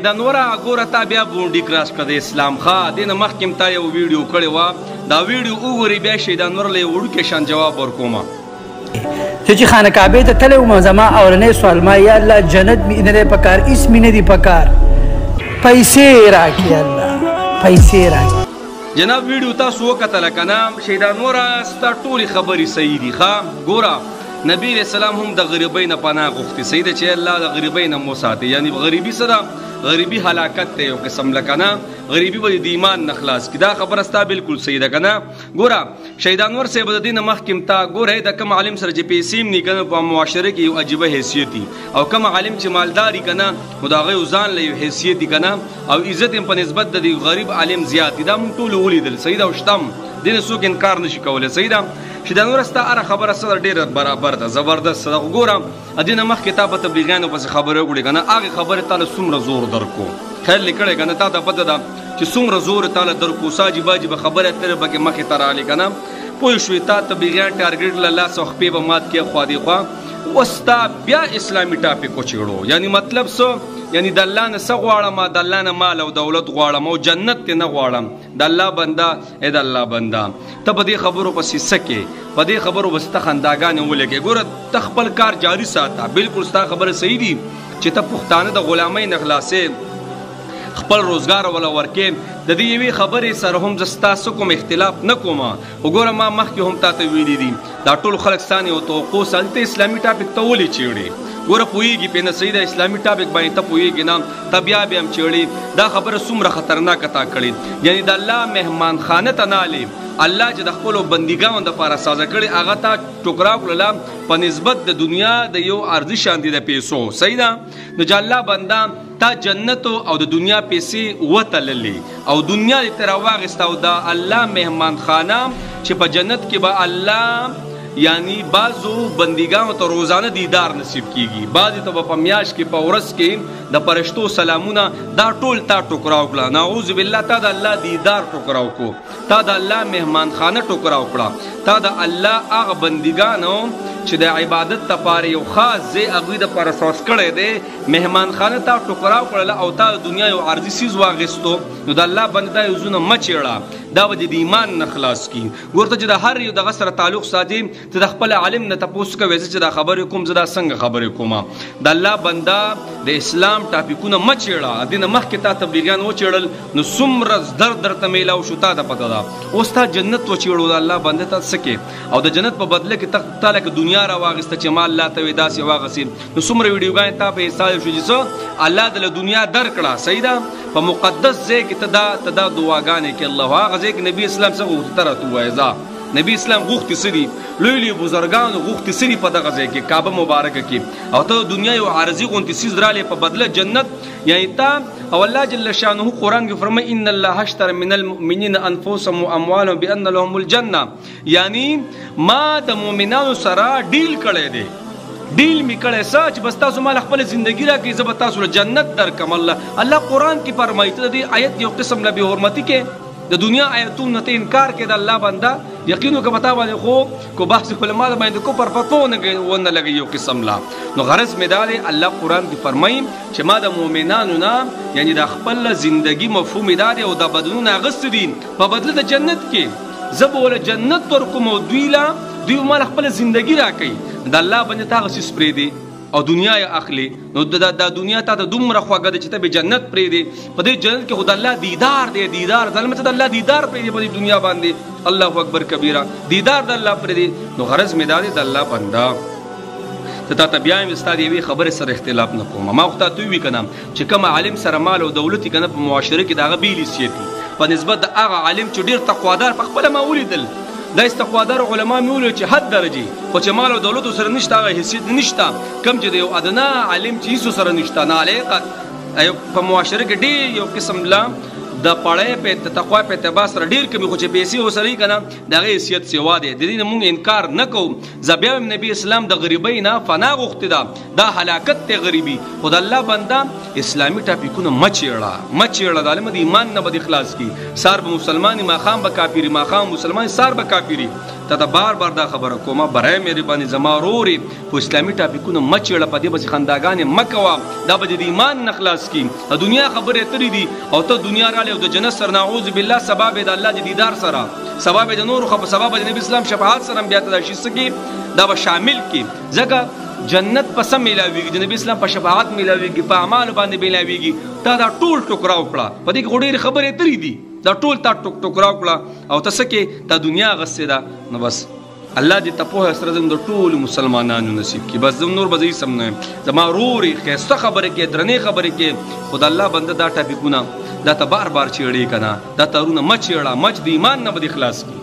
دا نورا ګوره تا بیا بونډي کراس کړه د اسلام ښه دې نه مخکې م تا یو ویډیو کړې وه دا ویډیو وګورې بیا شیطان ور له یو وړوکی شان جواب ورکومه چې خانه کعبې ته تللی وم زما اورنی سوال ما یا الله جنت مې نه دی پکار هېڅ مې نه دي پکار پیسې راکړي الله پیسې راکړي جناب ویډیو تاسو وکتله که نه شیطان وره ستا ټولې خبرې صحیح دي ښه ګوره نبی علیہ السلام هم د غریبۍ نه پناه غوښتې صحیح ده چې الله د غریبۍ نه مو ساتي یعنی غریبي څه ده غریبي هلاکت ته یو قسم لکه نه غریبي به د ایمان نه خلاص کړي دا خبره ستا بالکل صحیح ده که نه ګوره شیطانور صاحب د دې نه مخکې م تا ګوره د کوم عالم سره چې پیسې م ني که نه په معاشره کې یو عجیبه حیثیت دي او کوم عالم چې مالدار وي که نه نو د هغه یو ځان له یو حیثیت دي که نه او عزت یې په نسبت د دې غریب عالم زیات دي دا موږ ټولو ولیدل صحیح ده او شته م دې نه څوک انکار نشي کولی صحیح ده شیطانور ستا هره خبره څه ده ډېره برابر ده زبردست ده خو ګوره د دې نه مخکې تا په تبلیغیانو پسې خبرې وکړې که نه هغې خبرې تا له څومره زور درکو خیال دې کړی که نه تا ته پته ده چې څومره زور یې تا له درکو ساجي باجي به خبرې اترې به کې مخې ته رالې که نه پوه شوې تا تبلیغیان ټارګېټ له لاس او خپې به مات کړې خوا دې خوا اوس تا بیا اسلامي ټاپک وچېړو یعنی مطلب څه یعنی د الله نه څه غواړم د الله نه مال او دولت غواړم او جنت ترې نه غواړم د الله بنده ای د الله بنده ته په دې خبرو پسې څه کې په دې خبرو پسې ته خنداګانې ولګې ګوره ته خپل کار جاري ساته بالکل ستا خبره صحیح دي چې ته پښتانه د غلامۍ نه خلاصې خپل روزګار ولا ورکې د دې یوې خبرې سره هم زه ستاسو کوم اختلاف نه کوم وګوره ما مخکې هم تا ته ویلي دي دا ټول خلک ستا نه یو توقع هلته اسلامي ټاپک ته ولې چیړې ګوره پوهېږي پې نه صحیح ده اسلامي ټاپک باندې ته پوهېږي نه ته بیا هم چیړې دا خبره څومره خطرناکه تا کړې یعنی د الله مهمانخانه ته نالې الله چې د خپلو بندګانو دپاره سازه کړې هغه تا ټوکرا کړله په نسبت د دنیا د یو ارضي شان دي د پیسو صحیح ده نو چې الله بنده تا جنت او د دنیا پیسې وتللې او دنیا دې ته راواغېسته او د الله مهمانخانه چې په جنت کې به الله یعنی بعضو بندګانو ته روزانه دیدار نصیب کیږي بعضې ته به په میاشت کې په ورځ کې د فرشتو سلامونه دا ټول تا ټوکراو کړه نعوذ بالله تا د الله دیدار ټوکراو کړو تا د الله مهمانخانه ټوکراو کړه تا د الله هغه بندګانو چې د عبادت لپاره یو خاص ځای هغوی دپاره ساز کړی دی مهمانخانه تا ټوکراو کړله او تا د دنیا یو عرضي څیز واخیستو نو د الله بنده دا یو زونه مه چیړه دا به د ایمان نه خلاص کي ګورته چې د هر یو دغه سره تعلق ساتي ته د خپل عالم نه تپوس کوې زه چې دا خبرې کوم زه دا څنګه خبرې کوم د الله بنده د اسلام ټاپکونه مه چیړه دې نه مخکې تا تبلیغیان وچیړل نو څومره درد درته میلاو شو تا ته پته ده اوس تا جنت وچیړو د الله بنده ته څه کې او د جنت په بدله کې تا لکه دنیا راواغېسته چې ما الله ته وې داسې واغسې نو څومره ویډیوګانې تا په حساب شو چې څه الله د له دنیا درکړه صحیح ده په مقدس ځای کې ته دا دعاګانې کې الله هغه ځای کې نبي اسلام څه غوښتي ته راته ووایه ځه نبی اسلام غوښتي څه دي لوی لوی بزرګانو غوښتي څه دي په دغه ځای کې کعبه مبارکه کې او ته دنیا یو عارضي غوندې څیز رالې په بدله جنت یعنی تا او الله جل شانه قرآن کې فرمایي ان الله اشترى من المؤمنین انفسهم واموالهم بان لهم الجنه یعنی ما د مؤمنانو سره ډیل کړی دی ډیل می کړی څه چې بس تاسو مال خپل زندگی راکړئ زه به تاسو له جنت درکم الله قرآن کې فرمایي ته د دې آیت یو قسم له بې حرمتي کې د دنیا آیتونو نه ته انکار کې د الله بنده یقین وکړه په تا باندې خو کو بحث علما باندې کو پر فتوا ونه لګي یو قسم لا نو غرض مې دا دی الله قرآن کې فرمایي چې ما د مؤمنانو نه یعنی د خپل زندگی مفهوم دا دی او د بدلون اغوستي دي په بدله د جنت کې زه به ورله جنت ورکوم او دوی مال خپل زندگی راکوي د الله باندې تا هغه څیز پرېږدي او دنیا یې اخلي نو دا دنیا تا ته دومره خوږه ده چې ته به جنت پرېږدې په دې جنت کې خو د الله دیدار دی دیدار ظالمه ته د الله دیدار پرېږدي په دې دنیا باندې الله اکبر کبیره دیدار د الله پرېږدي نو غرض مې دا دی د الله بنده ته تا بیا هم ستا د یوې خبرې سره اختلاف نه کوم ما خو تا ته ووي که نه چې کوم عالم سره مال او دولت که نه په معاشره کې د هغه بېل حیثیت وي په نسبت د هغه عالم چې ډېر تقوادار په خپله ما ولیدل دا استقوادار علما مې ولیدل چې حد درجې خو چې مال او دولتو سره نشته هغه حیثیت نشته کم چې د یو ادنا عالم چې هیڅو سره نشته نالیقه په معاشره کې ډېر یو قسم لا د پړی په تقوا په اعتبار سره ډېر کمي خو چې پیسې ورسره وي که نه د هغې حیثیت سوا دی د دې نه مونږ انکار نه کوو زه بیا هم نبي اسلام د غریبۍ نه فنا غوښتې ده دا هلاکت دی غریبي خو د الله بنده اسلامي ټاپکونه مه چیړه د عالمه د ایمان نه به دې خلاص کړي سار به مسلماني ماښام به کافري ماښام مسلماني سار به کافري ته بار بار دا خبره کومه برای مهرباني زما ورورې په اسلامي ټاپکونو مه چیړه په دې پسې خنداګانې مه کوه دا به د ایمان نه خلاص کړي د دنیا خبرې ترې دي او ته دنیا رالی او د جنت سره نعوذ بالله سبا به د الله د دیدار سره سبا به د نورو خو په سبا به د نبي اسلام شفاعت سره بیا ته دا شي څه کړي دا به شامل کړي ځکه جنت په سم میلاویږي د نبی اسلام په شفاعت میلاویږي په اعمالو باندې میلاویږي تا دا ټول ټوکراو کړه په دې کې ډېرې خبرې ترې دي دا ټول تا ټوکراو کړه او ته څه کې دا دنیا غصې ده نو بس الله دې ته پوهه سره زموږ د ټولو مسلمانانو نصیب کړي بس زم نور به زه هېڅ هم نه یم زما ورورې ښایسته خبرې کې درنې خبرې کې خو د الله بنده دا ټاپکونه دا ته بار بار چیړې که نه دا تارونه مه چیړه مچ د ایمان نه به دې خلاص کړي